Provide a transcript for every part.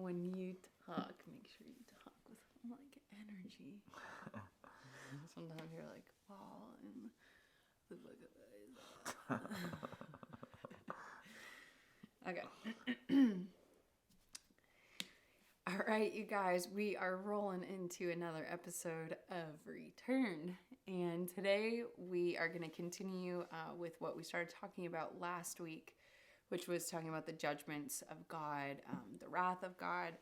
when you talk, make sure you talk with like energy. Sometimes you're like, wow, and the book of Okay. All right, you guys, we are rolling into another episode of Return. And today we are going to continue with what we started talking about last week, which was talking about the judgments of God, the wrath of God.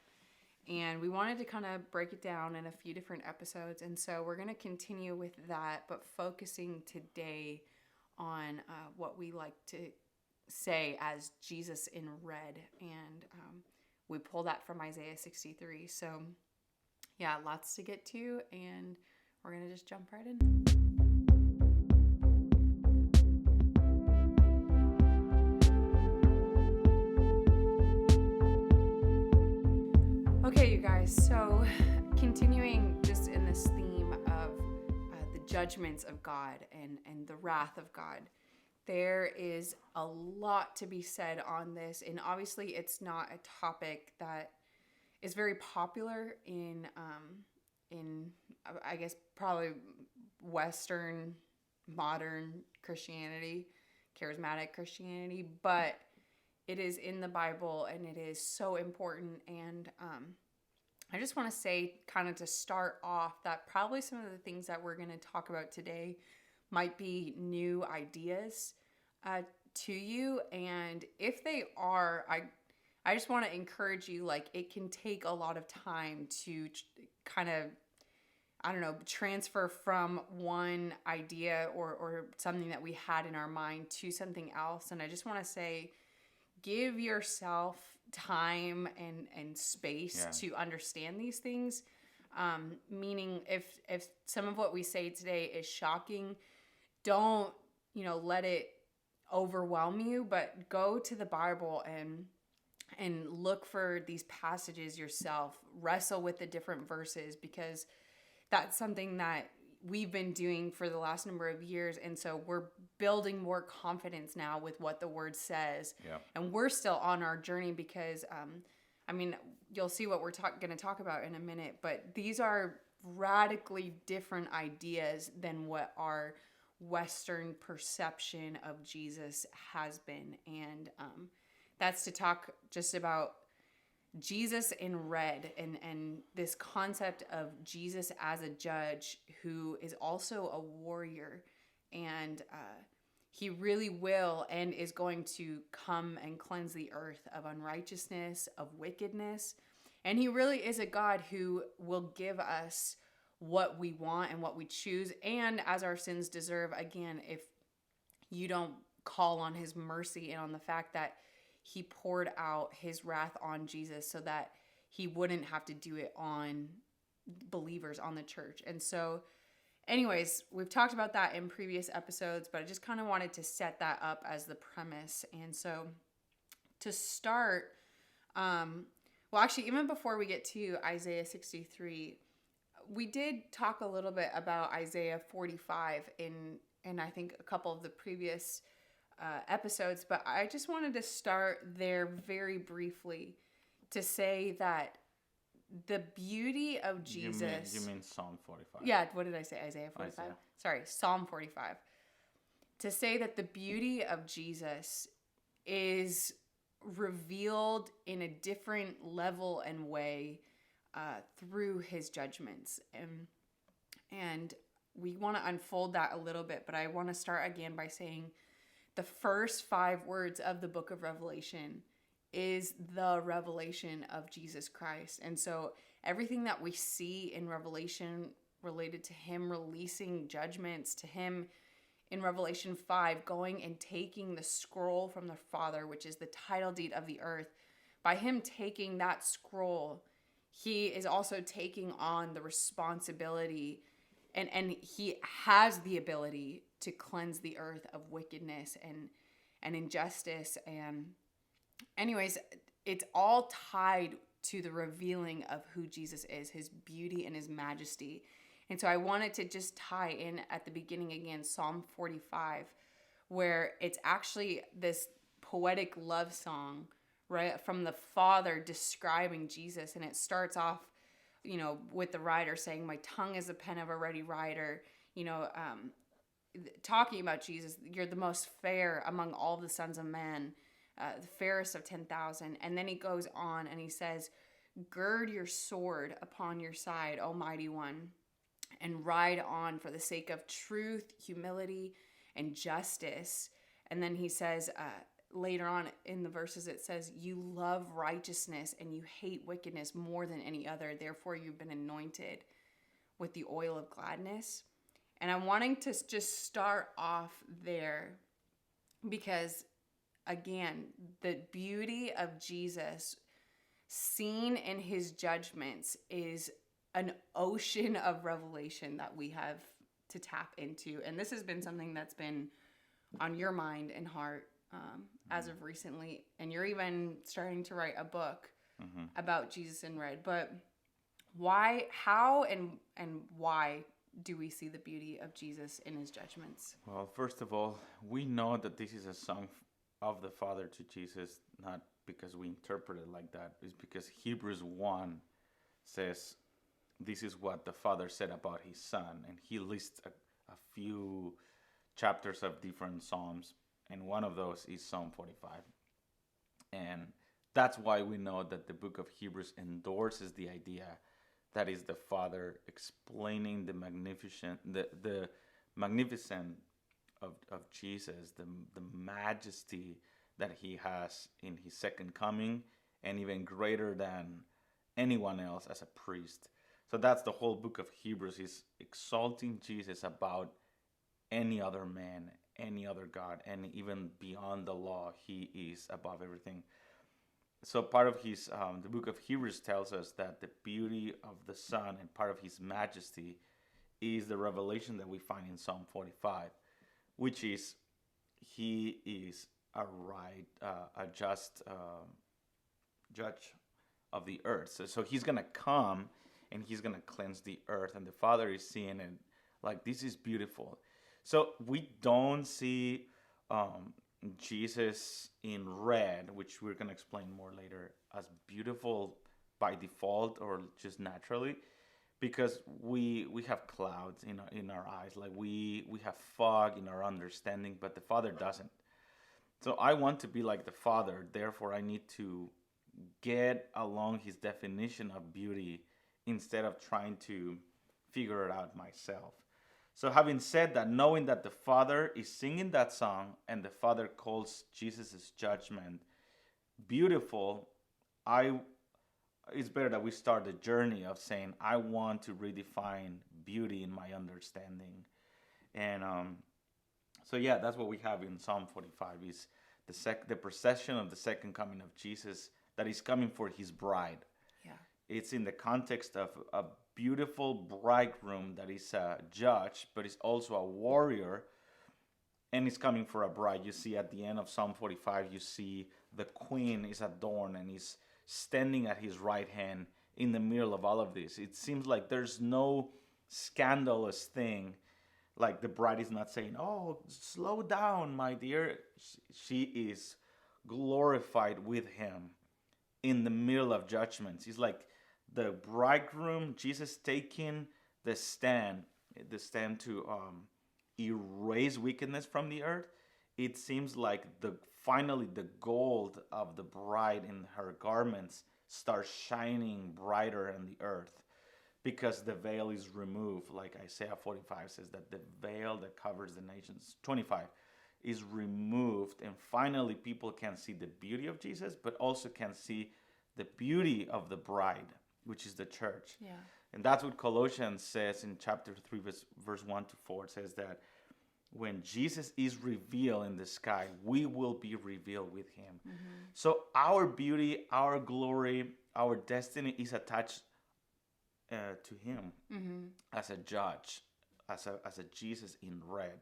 And we wanted to kind of break it down in a few different episodes. And so we're going to continue with that, but focusing today on what we like to say as Jesus in red. And we pull that from Isaiah 63. So yeah, lots to get to. And we're going to just jump right in. Okay, you guys, so continuing just in this theme of the judgments of God and the wrath of God, there is a lot to be said on this, and obviously it's not a topic that is very popular in I guess probably Western modern Christianity, charismatic Christianity, but it is in the Bible and it is so important. And I just want to say, kind of to start off, that probably some of the things that we're going to talk about today might be new ideas to you. And if they are, I just want to encourage you, like, it can take a lot of time to kind of, I don't know, transfer from one idea or something that we had in our mind to something else. And I just want to say, give yourself time and space to understand these things. Meaning if some of what we say today is shocking, don't, let it overwhelm you, but go to the Bible and look for these passages yourself. Wrestle with the different verses, because that's something that we've been doing for the last number of years. And so we're building more confidence now with what the word says. Yeah. And we're still on our journey because, you'll see what we're going to talk about in a minute, but these are radically different ideas than what our Western perception of Jesus has been. And that's to talk just about Jesus in red and this concept of Jesus as a judge who is also a warrior, and he really will and is going to come and cleanse the earth of unrighteousness, of wickedness. And he really is a God who will give us what we want and what we choose, and as our sins deserve. Again, if you don't call on his mercy and on the fact that he poured out his wrath on Jesus so that he wouldn't have to do it on believers, on the church. And so anyways, we've talked about that in previous episodes, but I just kind of wanted to set that up as the premise. And so to start, even before we get to Isaiah 63, we did talk a little bit about Isaiah 45 in I think a couple of the previous episodes, but I just wanted to start there very briefly to say that the beauty of Jesus... You mean Psalm 45. Yeah, what did I say? Isaiah 45? Isaiah. Sorry, Psalm 45. To say that the beauty of Jesus is revealed in a different level and way through his judgments. And we want to unfold that a little bit, but I want to start again by saying the first 5 words of the book of Revelation is the revelation of Jesus Christ. And so everything that we see in Revelation related to him releasing judgments, to him in Revelation 5 going and taking the scroll from the Father, which is the title deed of the earth, by him taking that scroll, he is also taking on the responsibility, and he has the ability to cleanse the earth of wickedness and injustice. And anyways, it's all tied to the revealing of who Jesus is, his beauty and his majesty. And so I wanted to just tie in at the beginning again, Psalm 45, where it's actually this poetic love song right? From the Father describing Jesus. And it starts off, with the writer saying, my tongue is a pen of a ready writer, talking about Jesus. You're the most fair among all the sons of men, the fairest of 10,000. And then he goes on and he says, gird your sword upon your side, O mighty one, and ride on for the sake of truth, humility, and justice. And then he says, later on in the verses, it says, you love righteousness and you hate wickedness more than any other. Therefore, you've been anointed with the oil of gladness. And I'm wanting to just start off there because, again, the beauty of Jesus seen in his judgments is an ocean of revelation that we have to tap into. And this has been something that's been on your mind and heart as of recently. And you're even starting to write a book about Jesus in red. But how and why do we see the beauty of Jesus in his judgments? Well, first of all, we know that this is a song of the Father to Jesus, not because we interpret it like that. It's because Hebrews 1 says this is what the Father said about his Son. And he lists a few chapters of different Psalms. And one of those is Psalm 45. And that's why we know that the book of Hebrews endorses the idea that is the Father explaining the magnificent of Jesus, the majesty that he has in his second coming, and even greater than anyone else as a priest. So that's the whole book of Hebrews, is exalting Jesus above any other man, any other God, and even beyond the law, he is above everything. So part of his, the book of Hebrews tells us that the beauty of the Son and part of his majesty is the revelation that we find in Psalm 45, which is he is a just judge of the earth. So he's going to come and he's going to cleanse the earth. And the Father is seeing it like, this is beautiful. So we don't see Jesus in red, which we're going to explain more later, as beautiful by default or just naturally, because we have clouds in our eyes, like we have fog in our understanding, but the Father doesn't. So I want to be like the Father, therefore I need to get along his definition of beauty instead of trying to figure it out myself. So having said that, knowing that the Father is singing that song and the Father calls Jesus' judgment beautiful, it's better that we start the journey of saying, I want to redefine beauty in my understanding. And so that's what we have in Psalm 45, is the procession of the second coming of Jesus that is coming for his bride. Yeah. It's in the context of a beautiful bridegroom that is a judge, but is also a warrior, and is coming for a bride. You see at the end of Psalm 45, you see the queen is adorned and is standing at his right hand in the middle of all of this. It seems like there's no scandalous thing. Like the bride is not saying, oh, slow down, my dear. She is glorified with him in the middle of judgments. He's like the bridegroom, Jesus taking the stand to erase wickedness from the earth. It seems like finally the gold of the bride in her garments starts shining brighter on the earth, because the veil is removed. Like Isaiah 45 says, that the veil that covers the nations, 25, is removed, and finally people can see the beauty of Jesus, but also can see the beauty of the bride, which is the church. Yeah. And that's what Colossians says in chapter 3, verse 1 to 4. It says that when Jesus is revealed in the sky, we will be revealed with him. Mm-hmm. So our beauty, our glory, our destiny is attached to him as a judge, as a Jesus in red.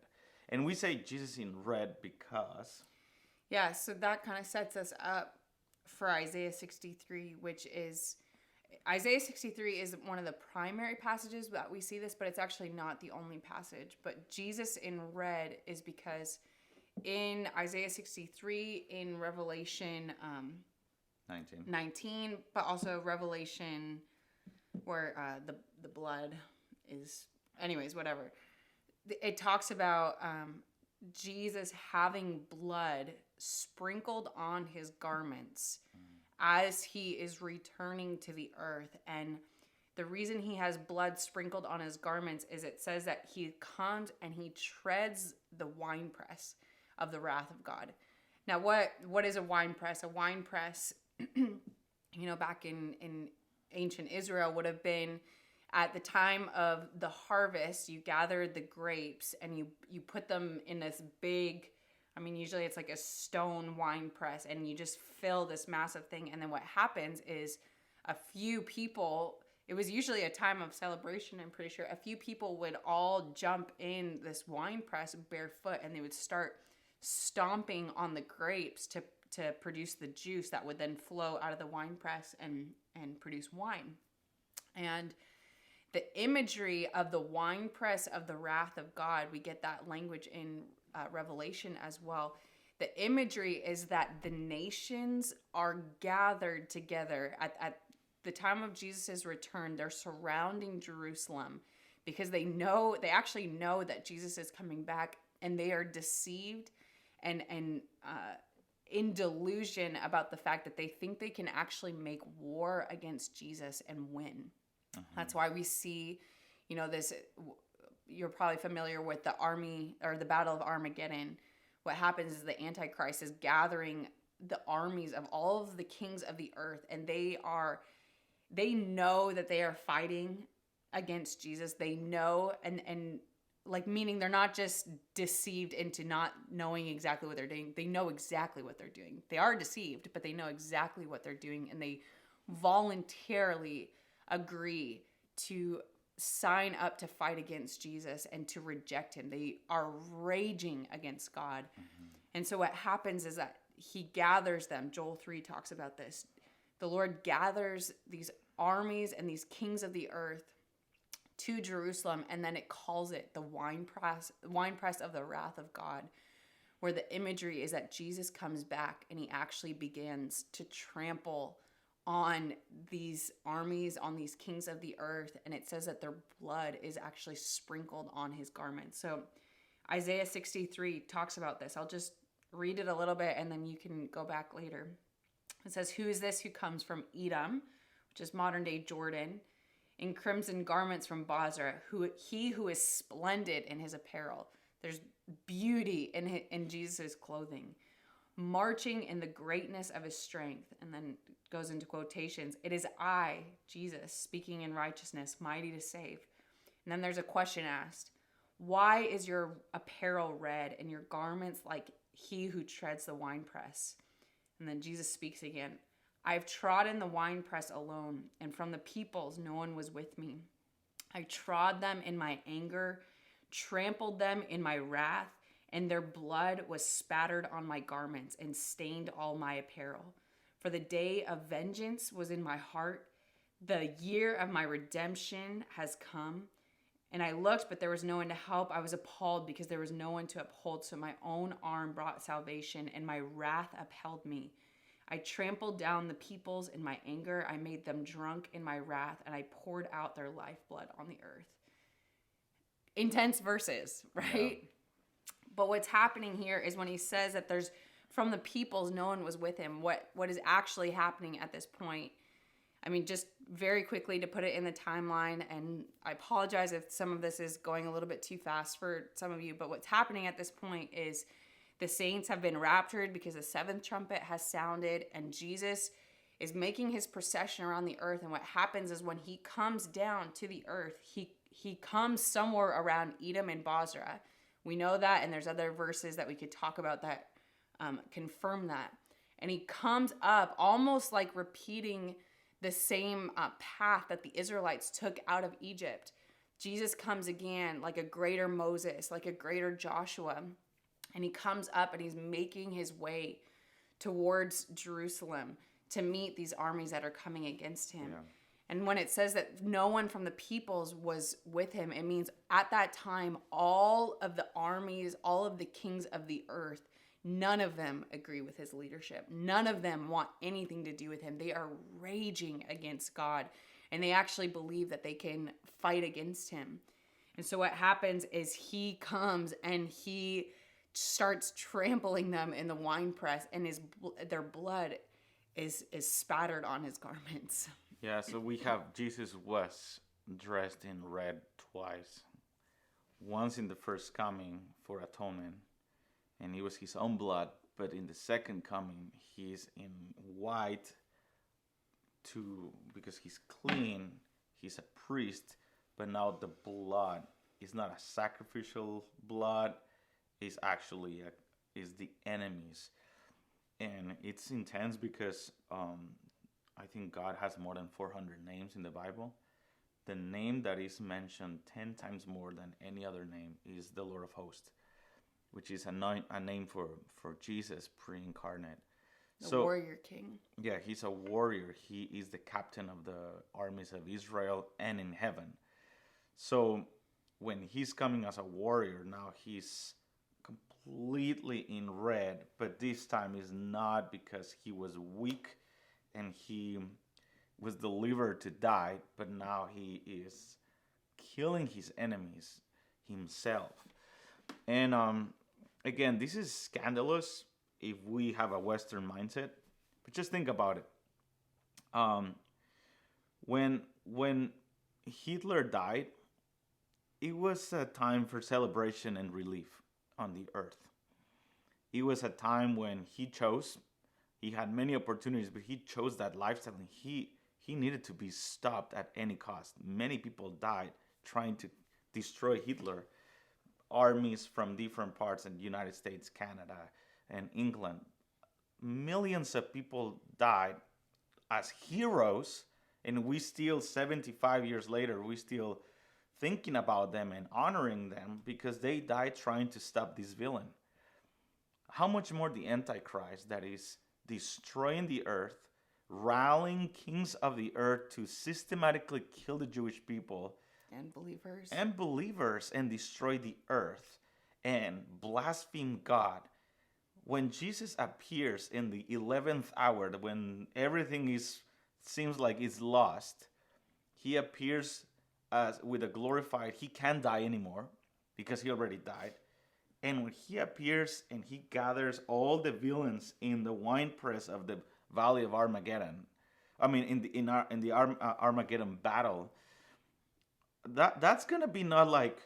And we say Jesus in red because... Yeah, so that kind of sets us up for Isaiah 63, which is... Isaiah 63 is one of the primary passages that we see this, but it's actually not the only passage. But Jesus in red is because in Isaiah 63, in Revelation 19. but also Revelation, where the blood is, anyways, whatever. It talks about Jesus having blood sprinkled on his garments as he is returning to the earth. And the reason he has blood sprinkled on his garments is it says that he comes and he treads the winepress of the wrath of God. Now, what is a winepress? A winepress, back in ancient Israel would have been at the time of the harvest, you gathered the grapes and you put them in this big, usually it's like a stone wine press, and you just fill this massive thing. And then what happens is a few people, it was usually a time of celebration, I'm pretty sure, a few people would all jump in this wine press barefoot, and they would start stomping on the grapes to produce the juice that would then flow out of the wine press and produce wine. And the imagery of the winepress of the wrath of God, we get that language in Revelation as well. The imagery is that the nations are gathered together at the time of Jesus' return. They're surrounding Jerusalem because they actually know that Jesus is coming back, and they are deceived and in delusion about the fact that they think they can actually make war against Jesus and win. That's why we see, this, you're probably familiar with the army or the Battle of Armageddon. What happens is the Antichrist is gathering the armies of all of the kings of the earth, and they know that they are fighting against Jesus. They know, and like, meaning they're not just deceived into not knowing exactly what they're doing. They know exactly what they're doing. They are deceived, but they know exactly what they're doing, and they voluntarily agree to sign up to fight against Jesus and to reject him. They are raging against God. And so what happens is that he gathers them. Joel 3 talks about this. The Lord gathers these armies and these kings of the earth to Jerusalem, and then it calls it the winepress of the wrath of God, where the imagery is that Jesus comes back and he actually begins to trample on these armies, on these kings of the earth, and it says that their blood is actually sprinkled on his garments. So Isaiah 63 talks about this. I'll just read it a little bit, and then you can go back later. It says, "Who is this who comes from Edom," which is modern-day Jordan, "in crimson garments from Basra, he who is splendid in his apparel." There's beauty in Jesus' clothing. "Marching in the greatness of his strength." And then goes into quotations. "It is I, Jesus, speaking in righteousness, mighty to save." And then there's a question asked. "Why is your apparel red and your garments like he who treads the winepress?" And then Jesus speaks again. "I have trodden the winepress alone, and from the peoples no one was with me. I trod them in my anger, trampled them in my wrath, and their blood was spattered on my garments and stained all my apparel. For the day of vengeance was in my heart. The year of my redemption has come. And I looked, but there was no one to help. I was appalled because there was no one to uphold. So my own arm brought salvation, and my wrath upheld me. I trampled down the peoples in my anger. I made them drunk in my wrath, and I poured out their lifeblood on the earth." Intense verses, right? Yeah. But what's happening here is when he says that there's from the peoples, no one was with him. What is actually happening at this point? Just very quickly to put it in the timeline, and I apologize if some of this is going a little bit too fast for some of you, but what's happening at this point is the saints have been raptured because the seventh trumpet has sounded, and Jesus is making his procession around the earth. And what happens is when he comes down to the earth, he comes somewhere around Edom and Basra. We know that, and there's other verses that we could talk about that confirm that. And he comes up almost like repeating the same path that the Israelites took out of Egypt. Jesus comes again like a greater Moses, like a greater Joshua. And he comes up and he's making his way towards Jerusalem to meet these armies that are coming against him. Yeah. And when it says that no one from the peoples was with him, it means at that time, all of the armies, all of the kings of the earth None of them agree with his leadership. None of them want anything to do with him. They are raging against God, and they actually believe that they can fight against him. And so what happens is he comes and he starts trampling them in the winepress, and their blood is spattered on his garments. Yeah, so we have Jesus was dressed in red twice. Once in the first coming for atonement, and it was his own blood, but in the second coming, he's in white because he's clean, he's a priest, but now the blood is not a sacrificial blood, it's actually is the enemies. And it's intense because I think God has more than 400 names in the Bible. The name that is mentioned 10 times more than any other name is the Lord of Hosts, which is a name for Jesus pre-incarnate. The warrior king. Yeah, he's a warrior. He is the captain of the armies of Israel and in heaven. So when he's coming as a warrior, now he's completely in red, but this time is not because he was weak and he was delivered to die, but now he is killing his enemies himself. And again, this is scandalous if we have a Western mindset, but just think about it. When Hitler died, it was a time for celebration and relief on the earth. It was a time when he had many opportunities, but he chose that lifestyle, and he needed to be stopped at any cost. Many people died trying to destroy Hitler. Armies from different parts in the United States, Canada, and England. Millions of people died as heroes, and we still, 75 years later, we still thinking about them and honoring them because they died trying to stop this villain. How much more the Antichrist that is destroying the earth, rallying kings of the earth to systematically kill the Jewish people and believers and destroy the earth and blaspheme God. When Jesus appears in the 11th hour, when everything seems like it's lost, he appears as with a glorified, he can't die anymore because he already died. And when he appears and he gathers all the villains in the winepress of the Valley of Armageddon, in the Armageddon battle, that's gonna be not like,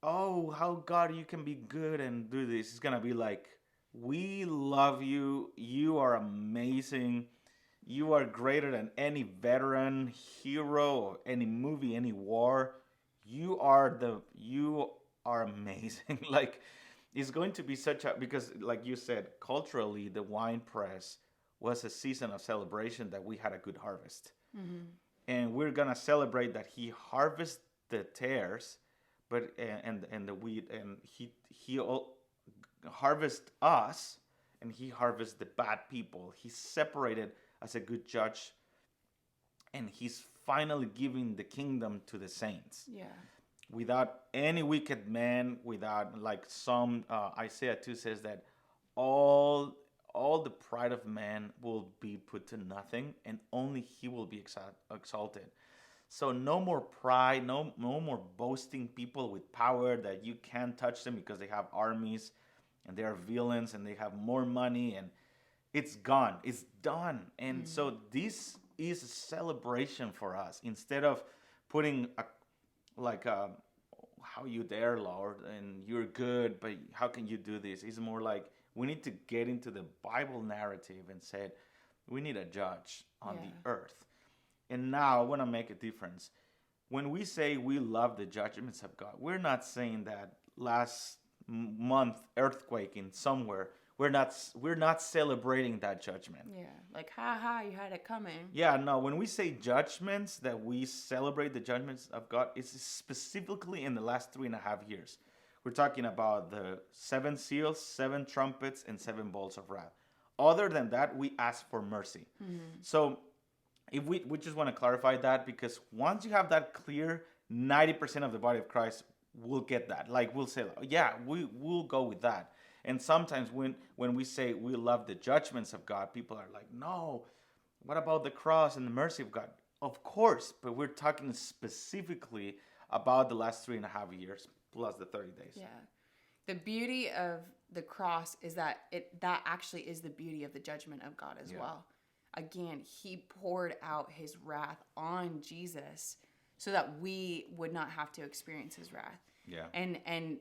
oh, how God you can be good and do this. It's gonna be like, we love you. You are amazing. You are greater than any veteran, hero, or any movie, any war. You are amazing. Like, it's going to be because like you said, culturally, the wine press was a season of celebration that we had a good harvest. Mm-hmm. And we're going to celebrate that he harvested the tares, but and the wheat, and he harvest us, and he harvests the bad people. He's separated as a good judge, and he's finally giving the kingdom to the saints. Yeah. Without any wicked man, without like some Isaiah 2 says that all the pride of man will be put to nothing, and only he will be exalted. So no more pride, no more boasting people with power that you can't touch them because they have armies and they are villains and they have more money, and it's gone. It's done. And so this is a celebration for us. Instead of putting how you dare, Lord, and you're good, but how can you do this? It's more like we need to get into the Bible narrative and say, we need a judge on the earth. And now I want to make a difference. When we say we love the judgments of God, we're not saying that last month earthquake in somewhere, we're not celebrating that judgment. Yeah, like, ha, you had it coming. Yeah, no, when we say judgments, that we celebrate the judgments of God, it's specifically in the last 3.5 years. We're talking about the 7 seals, 7 trumpets, and 7 bowls of wrath. Other than that, we ask for mercy. Mm-hmm. So if we just want to clarify that, because once you have that clear, 90% of the body of Christ will get that. Like, we'll say, yeah, we'll go with that. And sometimes when we say we love the judgments of God, people are like, no, what about the cross and the mercy of God? Of course, but we're talking specifically about the last 3.5 years plus the 30 days. Yeah. The beauty of the cross is that that actually is the beauty of the judgment of God as well. Again, he poured out his wrath on Jesus so that we would not have to experience his wrath. Yeah. And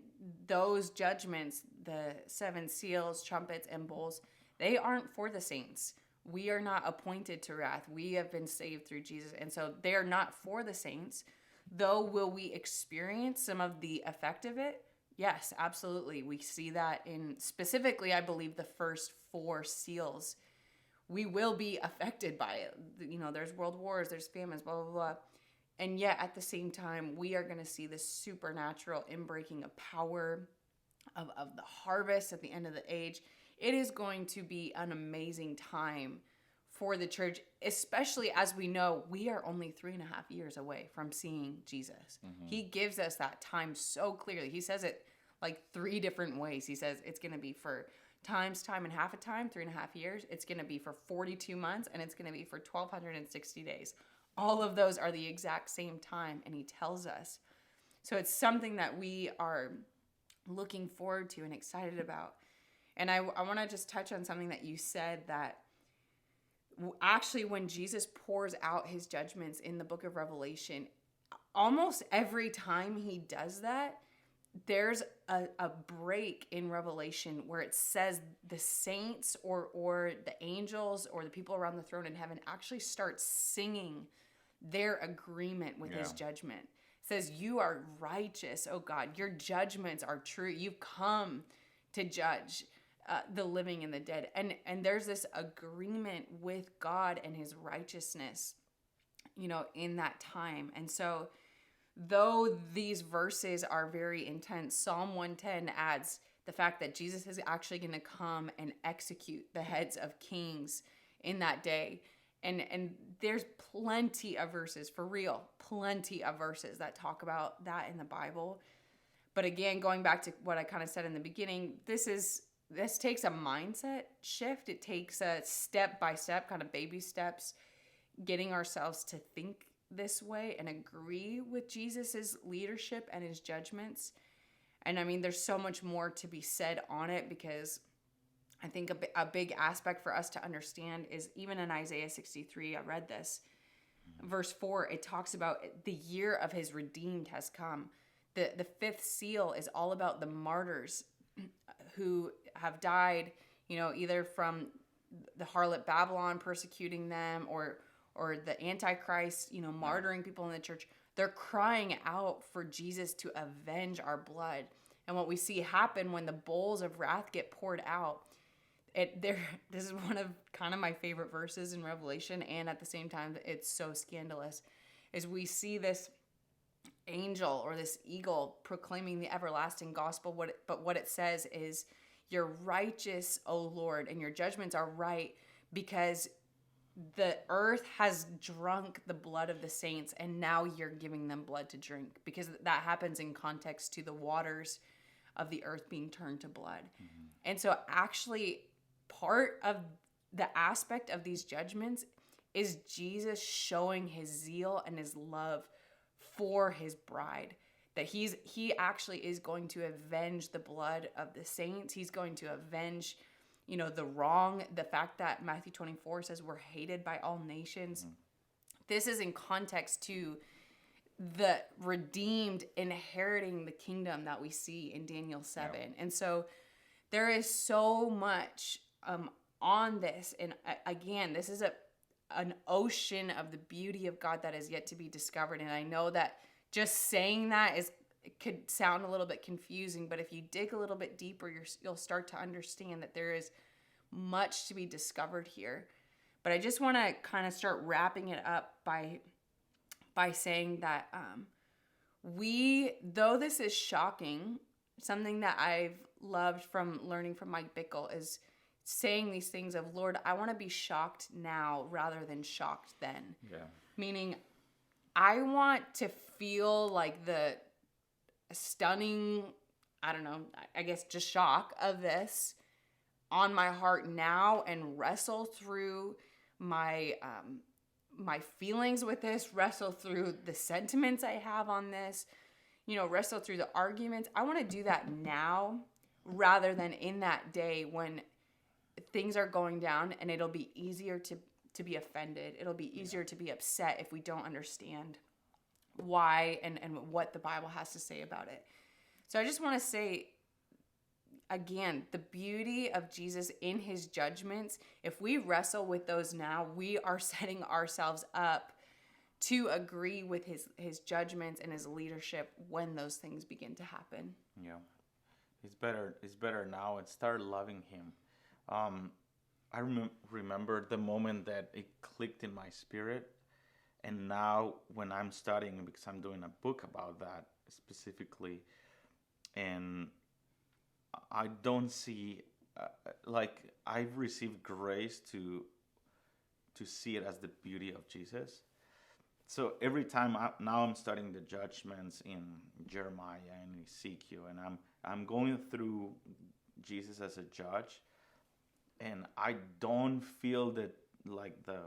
those judgments, the 7 seals, trumpets, and bowls, they aren't for the saints. We are not appointed to wrath. We have been saved through Jesus. And so they are not for the saints. Though will we experience some of the effect of it? Yes, absolutely. We see that in specifically, I believe, the first 4 seals. We will be affected by it. You know, there's world wars, there's famines, blah, blah, blah. And yet at the same time, we are going to see this supernatural inbreaking of power, of the harvest at the end of the age. It is going to be an amazing time for the church, especially as we know we are only 3.5 years away from seeing Jesus. Mm-hmm. He gives us that time so clearly. He says it like 3 different ways. He says it's going to be for time and half a time, 3.5 years. It's going to be for 42 months, and it's going to be for 1,260 days. All of those are the exact same time, and he tells us. So it's something that we are looking forward to and excited about. And I want to just touch on something that you said, that actually when Jesus pours out his judgments in the book of Revelation, almost every time he does that, there's a break in Revelation where it says the saints or the angels or the people around the throne in heaven actually start singing their agreement with his judgment. It says, you are righteous, oh God. Your judgments are true. You've come to judge the living and the dead. And there's this agreement with God and his righteousness, you know, in that time. And so though these verses are very intense, Psalm 110 adds the fact that Jesus is actually going to come and execute the heads of kings in that day. And there's plenty of verses, for real, plenty of verses that talk about that in the Bible. But again, going back to what I kind of said in the beginning, this takes a mindset shift. It takes a step-by-step, kind of baby steps, getting ourselves to think this way and agree with Jesus's leadership and his judgments. And I mean, there's so much more to be said on it, because I think a big aspect for us to understand is even in Isaiah 63, I read this, verse 4, it talks about the year of his redeemed has come. The 5th seal is all about the martyrs who have died, you know, either from the harlot Babylon persecuting them or the Antichrist, you know, martyring people in the church. They're crying out for Jesus to avenge our blood. And what we see happen when the bowls of wrath get poured out, this is one of kind of my favorite verses in Revelation, and at the same time, it's so scandalous, is we see this angel or this eagle proclaiming the everlasting gospel. But what it says is, you're righteous, O Lord, and your judgments are right, because the earth has drunk the blood of the saints, and now you're giving them blood to drink, because that happens in context to the waters of the earth being turned to blood. Mm-hmm. And so actually part of the aspect of these judgments is Jesus showing his zeal and his love for his bride, that he actually is going to avenge the blood of the saints. He's going to avenge, you know, the wrong, the fact that Matthew 24 says we're hated by all nations. Mm-hmm. This is in context to the redeemed inheriting the kingdom that we see in Daniel 7. Yeah. And so there is so much on this. And again, this is an ocean of the beauty of God that is yet to be discovered. And I know that just saying that it could sound a little bit confusing, but if you dig a little bit deeper, you'll start to understand that there is much to be discovered here. But I just want to kind of start wrapping it up by saying that though this is shocking, something that I've loved from learning from Mike Bickle is saying these things of, Lord, I want to be shocked now rather than shocked then. Yeah. Meaning, I want to feel like the stunning, I don't know, I guess just shock of this on my heart now and wrestle through my my feelings with this, wrestle through the sentiments I have on this, wrestle through the arguments. I want to do that now rather than in that day when things are going down, and it'll be easier to be offended. It'll be easier to be upset if we don't understand why and what the Bible has to say about it. So I just want to say, again, the beauty of Jesus in his judgments, if we wrestle with those now, we are setting ourselves up to agree with his judgments and his leadership when those things begin to happen. Yeah. It's better now, and start loving him. I remember the moment that it clicked in my spirit, and now when I'm studying, because I'm doing a book about that specifically, and I don't see I've received grace to see it as the beauty of Jesus. So every time now I'm studying the judgments in Jeremiah and Ezekiel, and I'm going through Jesus as a judge, and I don't feel that like the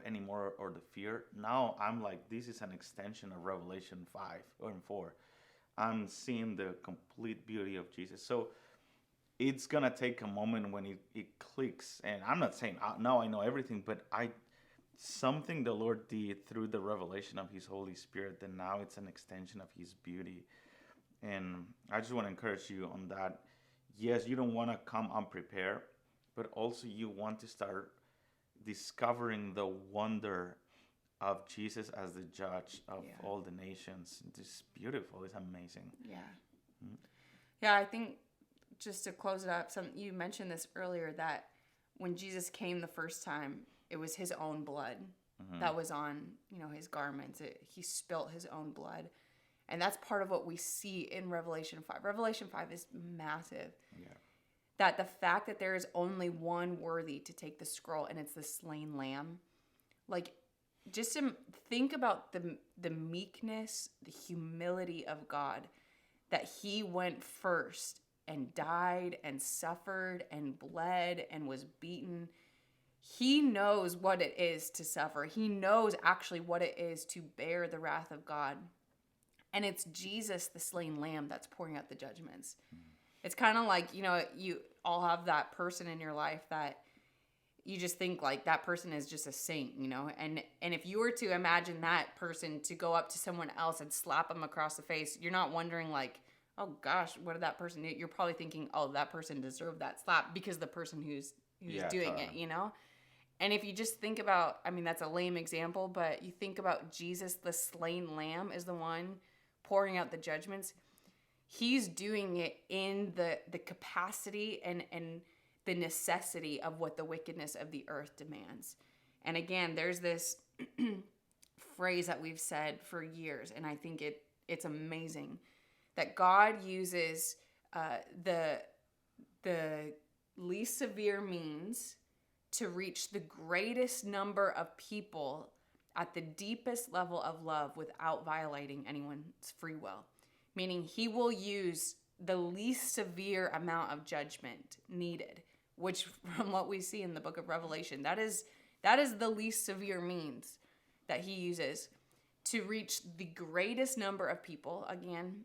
anymore or the fear. Now I'm like, this is an extension of Revelation 5 or 4. I'm seeing the complete beauty of Jesus. So it's gonna take a moment when it clicks, and I'm not saying now I know everything, but something the Lord did through the revelation of his Holy Spirit, and now it's an extension of his beauty. And I just want to encourage you on that. Yes, you don't want to come unprepared, but also you want to start discovering the wonder of Jesus as the judge of all the nations. It's beautiful. It's amazing. Yeah. Mm-hmm. Yeah, I think just to close it up, you mentioned this earlier, that when Jesus came the first time, it was his own blood that was on, his garments. He spilt his own blood. And that's part of what we see in Revelation 5. Revelation 5 is massive. Yeah. That the fact that there is only one worthy to take the scroll, and it's the slain lamb. Like, just to think about the meekness, the humility of God, that he went first and died and suffered and bled and was beaten. He knows what it is to suffer. He knows actually what it is to bear the wrath of God. And it's Jesus, the slain lamb, that's pouring out the judgments. It's kind of like, you all have that person in your life that you just think like that person is just a saint, and if you were to imagine that person to go up to someone else and slap them across the face, you're not wondering like, oh gosh, what did that person do? You're probably thinking, oh, that person deserved that slap because the person who's doing it, And if you just think about, that's a lame example, but you think about Jesus, the slain lamb, is the one pouring out the judgments. He's doing it in the capacity and the necessity of what the wickedness of the earth demands. And again, there's this phrase that we've said for years, and I think it's amazing, that God uses the least severe means to reach the greatest number of people at the deepest level of love without violating anyone's free will. Meaning he will use the least severe amount of judgment needed, which from what we see in the book of Revelation, that is the least severe means that he uses to reach the greatest number of people. Again,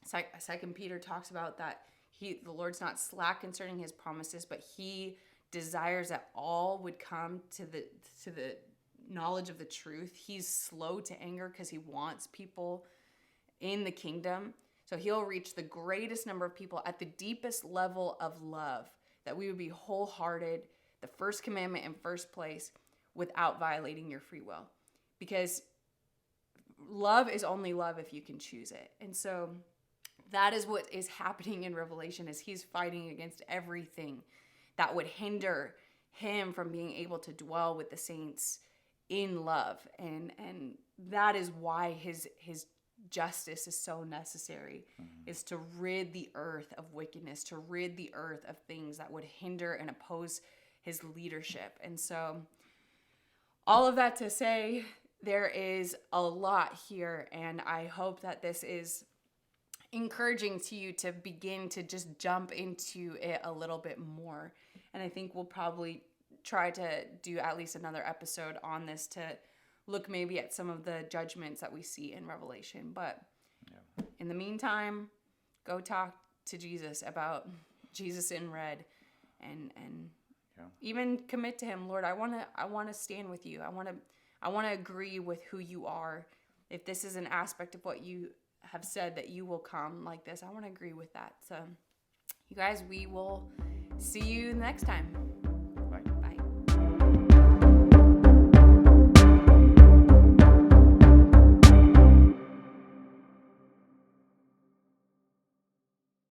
2 Peter talks about that the Lord's not slack concerning his promises, but he desires that all would come to the knowledge of the truth. He's slow to anger because he wants people in the kingdom. So he'll reach the greatest number of people at the deepest level of love, that we would be wholehearted, the first commandment in first place, without violating your free will. Because love is only love if you can choose it. And so that is what is happening in Revelation, is he's fighting against everything that would hinder him from being able to dwell with the saints in love. And that is why his justice is so necessary, is to rid the earth of wickedness, to rid the earth of things that would hinder and oppose his leadership. And so all of that to say, there is a lot here, and I hope that this is encouraging to you to begin to just jump into it a little bit more. And I think we'll probably try to do at least another episode on this to look maybe at some of the judgments that we see in Revelation. But in the meantime, go talk to Jesus about Jesus in red, and even commit to him. Lord, I want to stand with you. I want to agree with who you are. If this is an aspect of what you have said that you will come like this, I want to agree with that. So you guys, we will see you next time.